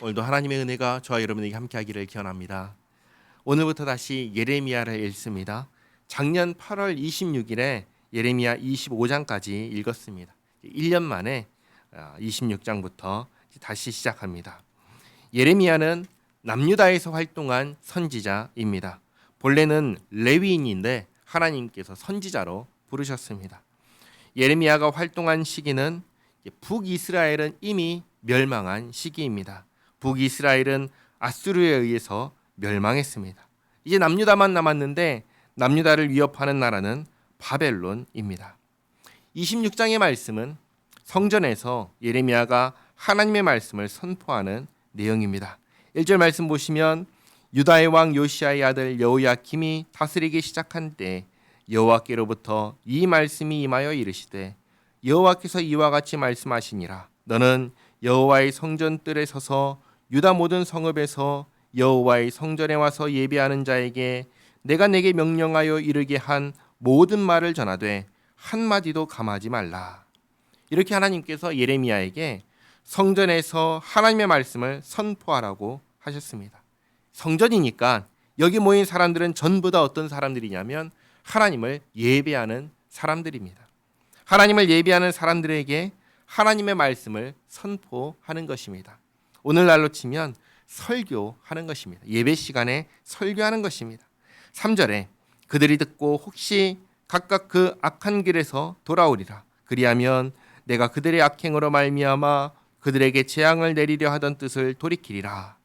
오늘도 하나님의 은혜가 저와 여러분에게 함께하기를 기원합니다. 오늘부터 다시 예레미야를 읽습니다. 작년 8월 26일에 예레미야 25장까지 읽었습니다. 1년 만에 26장부터 다시 시작합니다. 예레미야는 남유다에서 활동한 선지자입니다. 본래는 레위인인데 하나님께서 선지자로 부르셨습니다. 예레미야가 활동한 시기는 북이스라엘은 이미 멸망한 시기입니다. 북이스라엘은 아수르에 의해서 멸망했습니다. 이제 남유다만 남았는데 남유다를 위협하는 나라는 바벨론입니다. 26장의 말씀은 성전에서 예레미야가 하나님의 말씀을 선포하는 내용입니다. 1절 말씀 보시면 유다의 왕 요시야의 아들 여호야김이 다스리기 시작한 때 여호와께로부터 이 말씀이 임하여 이르시되 여호와께서 이와 같이 말씀하시니라. 너는 여호와의 성전뜰에 서서 유다 모든 성읍에서 여호와의 성전에 와서 예배하는 자에게 내가 내게 명령하여 이르게 한 모든 말을 전하되 한마디도 감하지 말라. 이렇게 하나님께서 예레미야에게 성전에서 하나님의 말씀을 선포하라고 하셨습니다. 성전이니까 여기 모인 사람들은 전부 다 어떤 사람들이냐면 하나님을 예배하는 사람들입니다. 하나님을 예배하는 사람들에게 하나님의 말씀을 선포하는 것입니다. 오늘날로 치면 설교하는 것입니다. 예배 시간에 설교하는 것입니다. 3절에 그들이 듣고 혹시 각각 그 악한 길에서 돌아오리라. 그리하면 내가 그들의 악행으로 말미암아 그들에게 재앙을 내리려 하던 뜻을 돌이키리라.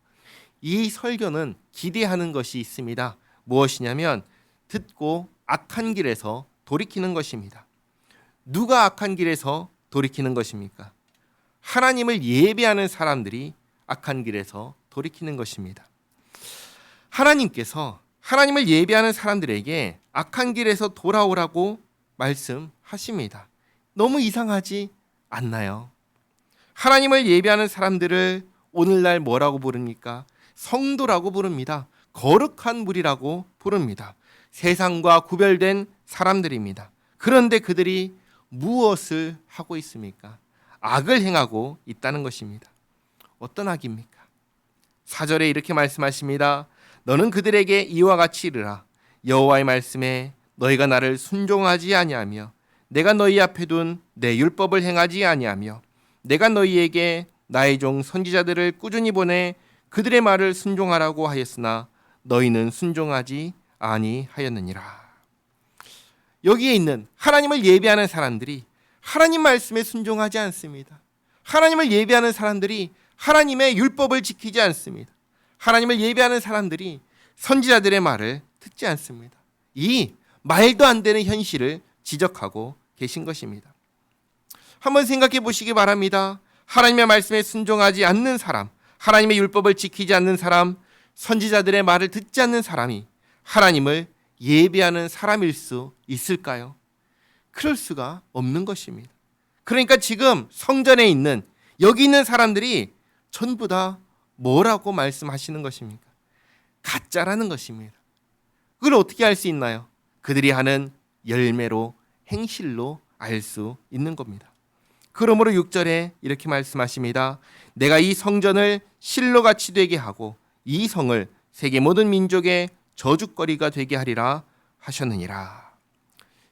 이 설교는 기대하는 것이 있습니다. 무엇이냐면 듣고 악한 길에서 돌이키는 것입니다. 누가 악한 길에서 돌이키는 것입니까? 하나님을 예배하는 사람들이 악한 길에서 돌이키는 것입니다. 하나님께서 하나님을 예배하는 사람들에게 악한 길에서 돌아오라고 말씀하십니다. 너무 이상하지 않나요? 하나님을 예배하는 사람들을 오늘날 뭐라고 부릅니까? 성도라고 부릅니다. 거룩한 무리라고 부릅니다. 세상과 구별된 사람들입니다. 그런데 그들이 무엇을 하고 있습니까? 악을 행하고 있다는 것입니다. 어떤 악입니까? 4절에 이렇게 말씀하십니다. 너는 그들에게 이와 같이 이르라. 여호와의 말씀에 너희가 나를 순종하지 아니하며 내가 너희 앞에 둔 내 율법을 행하지 아니하며 내가 너희에게 나의 종 선지자들을 꾸준히 보내 그들의 말을 순종하라고 하였으나 너희는 순종하지 아니하였느니라. 여기에 있는 하나님을 예배하는 사람들이 하나님 말씀에 순종하지 않습니다. 하나님을 예배하는 사람들이 하나님의 율법을 지키지 않습니다. 하나님을 예배하는 사람들이 선지자들의 말을 듣지 않습니다. 이 말도 안 되는 현실을 지적하고 계신 것입니다. 한번 생각해 보시기 바랍니다. 하나님의 말씀에 순종하지 않는 사람, 하나님의 율법을 지키지 않는 사람, 선지자들의 말을 듣지 않는 사람이 하나님을 예배하는 사람일 수 있을까요? 그럴 수가 없는 것입니다. 그러니까 지금 성전에 있는 여기 있는 사람들이 전부 다 뭐라고 말씀하시는 것입니까? 가짜라는 것입니다. 그걸 어떻게 알 수 있나요? 그들이 하는 열매로, 행실로 알 수 있는 겁니다. 그러므로 6절에 이렇게 말씀하십니다. 내가 이 성전을 실로같이 되게 하고 이 성을 세계 모든 민족의 저주거리가 되게 하리라 하셨느니라.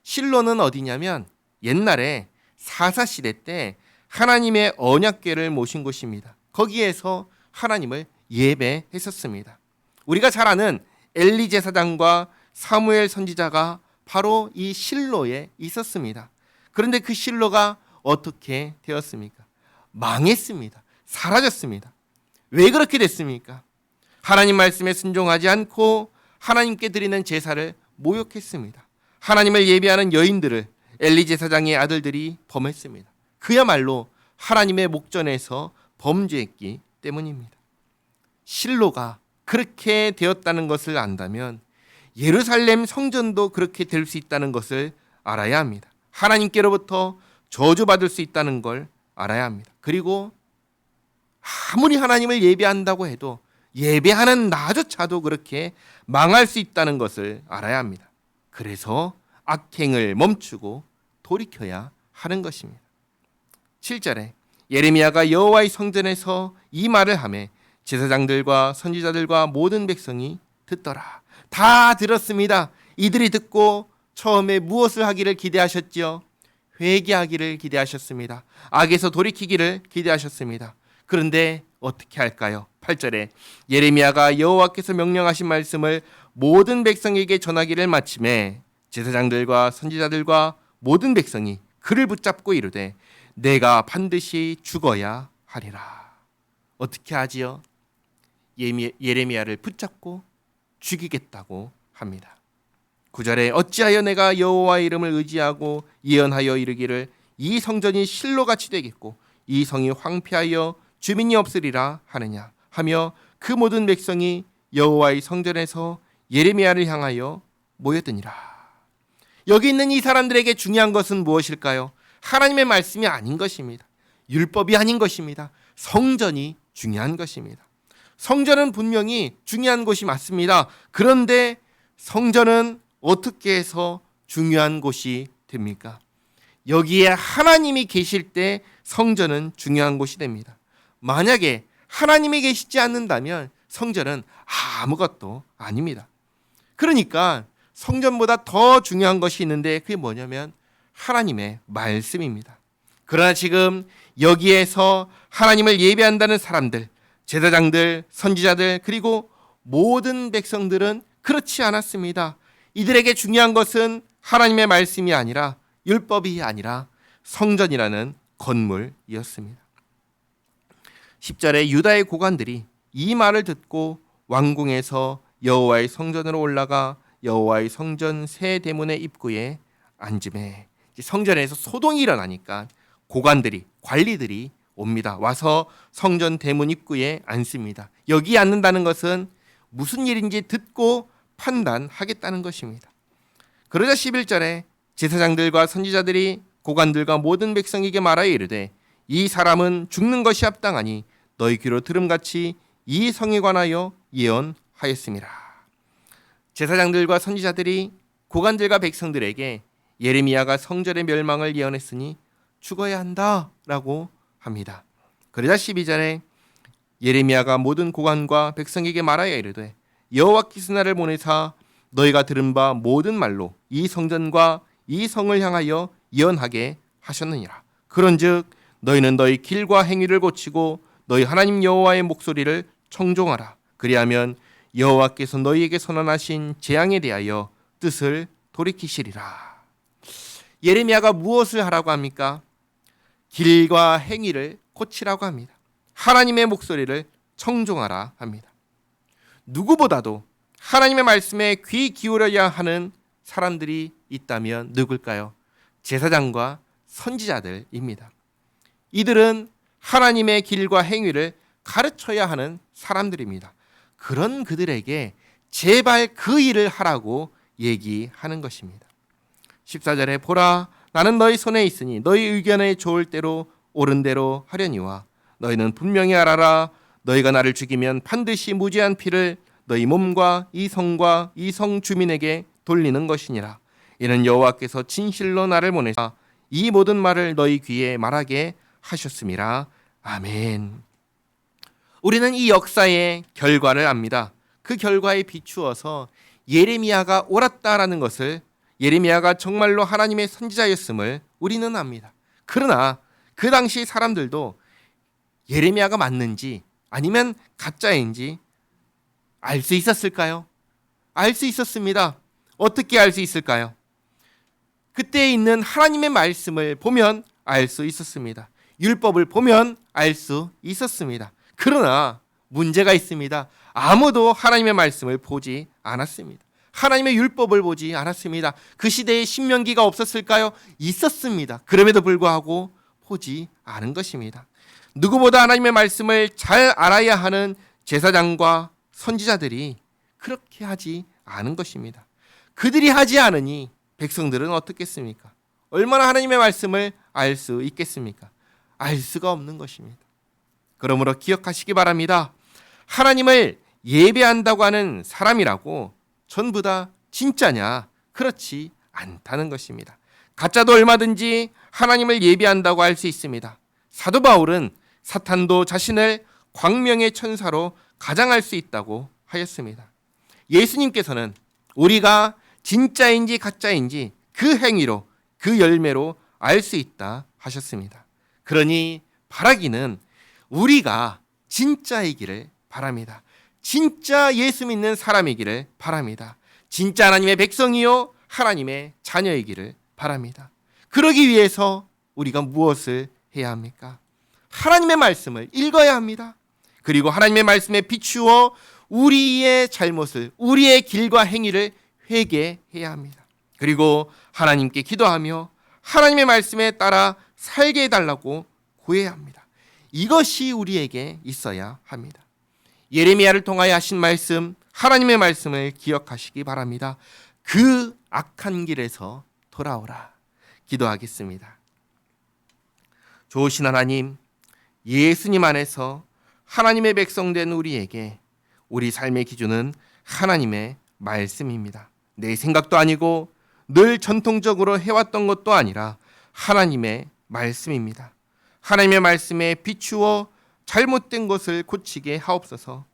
실로는 어디냐면 옛날에 사사시대 때 하나님의 언약궤를 모신 곳입니다. 거기에서 하나님을 예배했었습니다. 우리가 잘 아는 엘리 제사장과 사무엘 선지자가 바로 이 실로에 있었습니다. 그런데 그 실로가 어떻게 되었습니까? 망했습니다. 사라졌습니다. 왜 그렇게 됐습니까? 하나님 말씀에 순종하지 않고 하나님께 드리는 제사를 모욕했습니다. 하나님을 예배하는 여인들을 엘리 제사장의 아들들이 범했습니다. 그야말로 하나님의 목전에서 범죄했기 때문입니다. 실로가 그렇게 되었다는 것을 안다면 예루살렘 성전도 그렇게 될 수 있다는 것을 알아야 합니다. 하나님께로부터 저주받을 수 있다는 걸 알아야 합니다. 그리고 아무리 하나님을 예배한다고 해도 예배하는 나조차도 그렇게 망할 수 있다는 것을 알아야 합니다. 그래서 악행을 멈추고 돌이켜야 하는 것입니다. 7절에 예레미야가 여호와의 성전에서 이 말을 하매 제사장들과 선지자들과 모든 백성이 듣더라. 다 들었습니다. 이들이 듣고 처음에 무엇을 하기를 기대하셨지요? 회개하기를 기대하셨습니다. 악에서 돌이키기를 기대하셨습니다. 그런데 어떻게 할까요? 8절에 예레미야가 여호와께서 명령하신 말씀을 모든 백성에게 전하기를 마침에 제사장들과 선지자들과 모든 백성이 그를 붙잡고 이르되 내가 반드시 죽어야 하리라. 어떻게 하지요? 예레미야를 붙잡고 죽이겠다고 합니다. 9절에 어찌하여 내가 여호와의 이름을 의지하고 예언하여 이르기를 이 성전이 실로같이 되겠고 이 성이 황폐하여 주민이 없으리라 하느냐 하며 그 모든 백성이 여호와의 성전에서 예레미야를 향하여 모였더니라. 여기 있는 이 사람들에게 중요한 것은 무엇일까요? 하나님의 말씀이 아닌 것입니다. 율법이 아닌 것입니다. 성전이 중요한 것입니다. 성전은 분명히 중요한 곳이 맞습니다. 그런데 성전은 어떻게 해서 중요한 곳이 됩니까? 여기에 하나님이 계실 때 성전은 중요한 곳이 됩니다. 만약에 하나님이 계시지 않는다면 성전은 아무것도 아닙니다. 그러니까 성전보다 더 중요한 것이 있는데 그게 뭐냐면 하나님의 말씀입니다. 그러나 지금 여기에서 하나님을 예배한다는 사람들, 제사장들, 선지자들 그리고 모든 백성들은 그렇지 않았습니다. 이들에게 중요한 것은 하나님의 말씀이 아니라 율법이 아니라 성전이라는 건물이었습니다. 10절에 유다의 고관들이 이 말을 듣고 왕궁에서 여호와의 성전으로 올라가 여호와의 성전 새 대문의 입구에 앉음에 성전에서 소동이 일어나니까 고관들이 관리들이 옵니다. 와서 성전 대문 입구에 앉습니다. 여기 앉는다는 것은 무슨 일인지 듣고 판단하겠다는 것입니다. 그러자 11절에 제사장들과 선지자들이 고관들과 모든 백성에게 말하여 이르되 이 사람은 죽는 것이 합당하니 너희 귀로 들음같이 이 성에 관하여 예언하였음이라. 제사장들과 선지자들이 고관들과 백성들에게 예레미야가 성전의 멸망을 예언했으니 죽어야 한다라고 합니다. 그러자 12절에 예레미야가 모든 고관과 백성에게 말하여 이르되 여호와께서 나를 보내사 너희가 들은 바 모든 말로 이 성전과 이 성을 향하여 예언하게 하셨느니라. 그런즉 너희는 너희 길과 행위를 고치고 너희 하나님 여호와의 목소리를 청종하라. 그리하면 여호와께서 너희에게 선언하신 재앙에 대하여 뜻을 돌이키시리라. 예레미야가 무엇을 하라고 합니까? 길과 행위를 고치라고 합니다. 하나님의 목소리를 청종하라 합니다. 누구보다도 하나님의 말씀에 귀 기울여야 하는 사람들이 있다면 누굴까요? 제사장과 선지자들입니다. 이들은 하나님의 길과 행위를 가르쳐야 하는 사람들입니다. 그런 그들에게 제발 그 일을 하라고 얘기하는 것입니다. 14절에 보라 나는 너희 손에 있으니 너희 의견에 좋을 대로 옳은 대로 하려니와 너희는 분명히 알아라 너희가 나를 죽이면 반드시 무죄한 피를 너희 몸과 이 성과 이 성 주민에게 돌리는 것이니라. 이는 여호와께서 진실로 나를 보내사 이 모든 말을 너희 귀에 말하게 하셨음이라. 아멘. 우리는 이 역사의 결과를 압니다. 그 결과에 비추어서 예레미야가 옳았다라는 것을 예레미야가 정말로 하나님의 선지자였음을 우리는 압니다. 그러나 그 당시 사람들도 예레미야가 맞는지 아니면 가짜인지 알 수 있었을까요? 알 수 있었습니다. 어떻게 알 수 있을까요? 그때 있는 하나님의 말씀을 보면 알 수 있었습니다. 율법을 보면 알 수 있었습니다. 그러나 문제가 있습니다. 아무도 하나님의 말씀을 보지 않았습니다. 하나님의 율법을 보지 않았습니다. 그 시대에 신명기가 없었을까요? 있었습니다. 그럼에도 불구하고 보지 않은 것입니다. 누구보다 하나님의 말씀을 잘 알아야 하는 제사장과 선지자들이 그렇게 하지 않은 것입니다. 그들이 하지 않으니 백성들은 어떻겠습니까? 얼마나 하나님의 말씀을 알 수 있겠습니까? 알 수가 없는 것입니다. 그러므로 기억하시기 바랍니다. 하나님을 예배한다고 하는 사람이라고 전부 다 진짜냐? 그렇지 않다는 것입니다. 가짜도 얼마든지 하나님을 예배한다고 할 수 있습니다. 사도 바울은 사탄도 자신을 광명의 천사로 가장할 수 있다고 하였습니다. 예수님께서는 우리가 진짜인지 가짜인지 그 행위로, 그 열매로 알 수 있다 하셨습니다. 그러니 바라기는 우리가 진짜이기를 바랍니다. 진짜 예수 믿는 사람이기를 바랍니다. 진짜 하나님의 백성이요 하나님의 자녀이기를 바랍니다. 그러기 위해서 우리가 무엇을 해야 합니까? 하나님의 말씀을 읽어야 합니다. 그리고 하나님의 말씀에 비추어 우리의 잘못을, 우리의 길과 행위를 회개해야 합니다. 그리고 하나님께 기도하며 하나님의 말씀에 따라 살게 해달라고 구해야 합니다. 이것이 우리에게 있어야 합니다. 예레미야를 통하여 하신 말씀, 하나님의 말씀을 기억하시기 바랍니다. 그 악한 길에서 돌아오라. 기도하겠습니다. 좋으신 하나님, 예수님 안에서 하나님의 백성된 우리에게 우리 삶의 기준은 하나님의 말씀입니다. 내 생각도 아니고 늘 전통적으로 해왔던 것도 아니라 하나님의 말씀입니다. 하나님의 말씀에 비추어 잘못된 것을 고치게 하옵소서.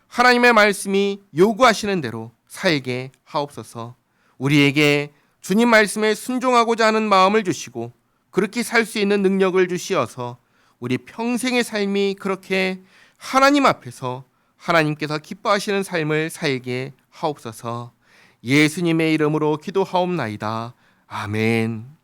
하나님의 말씀이 요구하시는 대로 살게 하옵소서. 우리에게 주님 말씀에 순종하고자 하는 마음을 주시고 그렇게 살 수 있는 능력을 주시어서 우리 평생의 삶이 그렇게 하나님 앞에서 하나님께서 기뻐하시는 삶을 살게 하옵소서. 예수님의 이름으로 기도하옵나이다. 아멘.